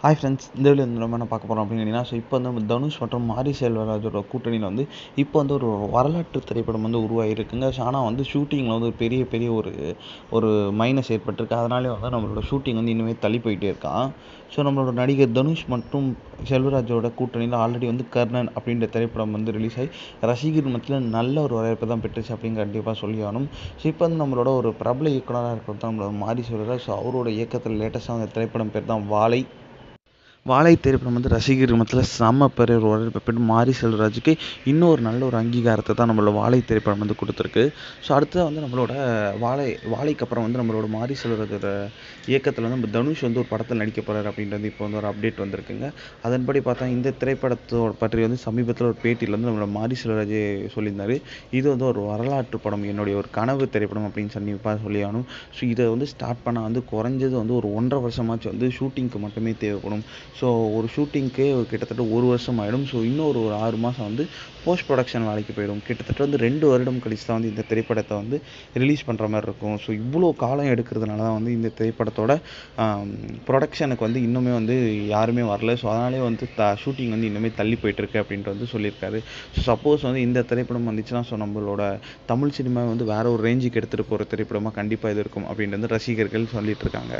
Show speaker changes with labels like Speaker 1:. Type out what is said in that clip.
Speaker 1: Hi friends, இந்த video வந்து நம்ம என்ன பார்க்க போகிறோம் அப்படின்னு கேட்டிங்கன்னா, இப்போ வந்து தனுஷ் மற்றும் மாரி செல்வராஜோட கூட்டணியில் வந்து இப்போ வந்து ஒரு வரலாற்று திரைப்படம் வந்து உருவாகிருக்குங்க. ஆனால் வந்து ஷூட்டிங்கில் வந்து ஒரு பெரிய பெரிய ஒரு ஒரு மைனஸ் ஏற்பட்டிருக்கு. அதனாலே வந்து நம்மளோட ஷூட்டிங் வந்து இன்னுமே தள்ளி போயிட்டே இருக்கான். ஸோ நம்மளோட நடிகர் தனுஷ் மற்றும் செல்வராஜோட கூட்டணியில் ஆல்ரெடி வந்து கர்ணன் அப்படின்ற திரைப்படம் வந்து ரிலீஸ் ஆகி ரசிகர் மத்தியில் நல்ல ஒரு வரவேற்பை தான் பெற்றுச்சு அப்படின்னு கண்டிப்பாக சொல்லி ஆகணும். ஸோ இப்போ வந்து நம்மளோட ஒரு பிரபல இயக்குனராக இருக்கிறது தான் நம்மளோட மாரி செல்வராஜ். ஸோ அவரோட இயக்கத்தில் லேட்டஸ்ட்டாக அந்த திரைப்படம் பேர் தான் வாழை. வாழை திரைப்படம் வந்து ரசிகர் மத்தியில் செம்ம பெரிய ஒரு வரவேற்பை பெற்று மாரி செல்வராஜுக்கு இன்னும் ஒரு நல்ல ஒரு அங்கீகாரத்தை தான் நம்மளோட வாழை திரைப்படம் வந்து கொடுத்துருக்கு. ஸோ அடுத்தது வந்து நம்மளோட வாழைக்கு அப்புறம் வந்து நம்மளோட மாரி செல்வராஜோட இயக்கத்தில் வந்து நம்ம தனுஷ் வந்து ஒரு படத்தில் நடிக்க போகிறார் அப்படின்றது இப்போ வந்து ஒரு அப்டேட் வந்திருக்குங்க. அதன்படி பார்த்தா இந்த திரைப்படத்தோட பற்றி வந்து சமீபத்தில் ஒரு பேட்டியில் வந்து நம்மளோட மாரி செல்வராஜே சொல்லியிருந்தார். இது வந்து ஒரு வரலாற்று படம், என்னுடைய ஒரு கனவு திரைப்படம் அப்படின்னு சொல்லி ஆகணும். ஸோ இதை வந்து ஸ்டார்ட் பண்ண வந்து குறைஞ்சது வந்து ஒரு 1.5 வருஷமாச்சு வந்து ஷூட்டிங்க்கு மட்டுமே தேவைப்படும். ஸோ ஒரு ஷூட்டிங்க்கே கிட்டத்தட்ட 1 வருஷம் ஆகிடும். ஸோ இன்னும் ஒரு 6 மாதம் வந்து போஸ்ட் ப்ரொடக்ஷன் வேலைக்கு போயிடும். கிட்டத்தட்ட வந்து 2 வருடம் கழிச்சு தான் வந்து இந்த திரைப்படத்தை வந்து ரிலீஸ் பண்ணுற மாதிரி இருக்கும். ஸோ இவ்வளோ காலம் எடுக்கிறதுனால தான் வந்து இந்த திரைப்படத்தோட ப்ரொடக்ஷனுக்கு வந்து இன்னுமே வந்து யாருமே வரல. ஸோ அதனாலே வந்து ஷூட்டிங் வந்து இன்னுமே தள்ளி போயிட்டுருக்கு அப்படின்ட்டு வந்து சொல்லியிருக்காரு. ஸோ சப்போஸ் வந்து இந்த திரைப்படம் வந்துச்சுன்னா ஸோ நம்மளோட தமிழ் சினிமா வந்து வேறு ஒரு ரேஞ்சுக்கு எடுத்துகிட்டு போகிற திரைப்படமாக கண்டிப்பாக இது இருக்கும் அப்படின்ட்டு வந்து ரசிகர்கள் சொல்லிட்டு இருக்காங்க.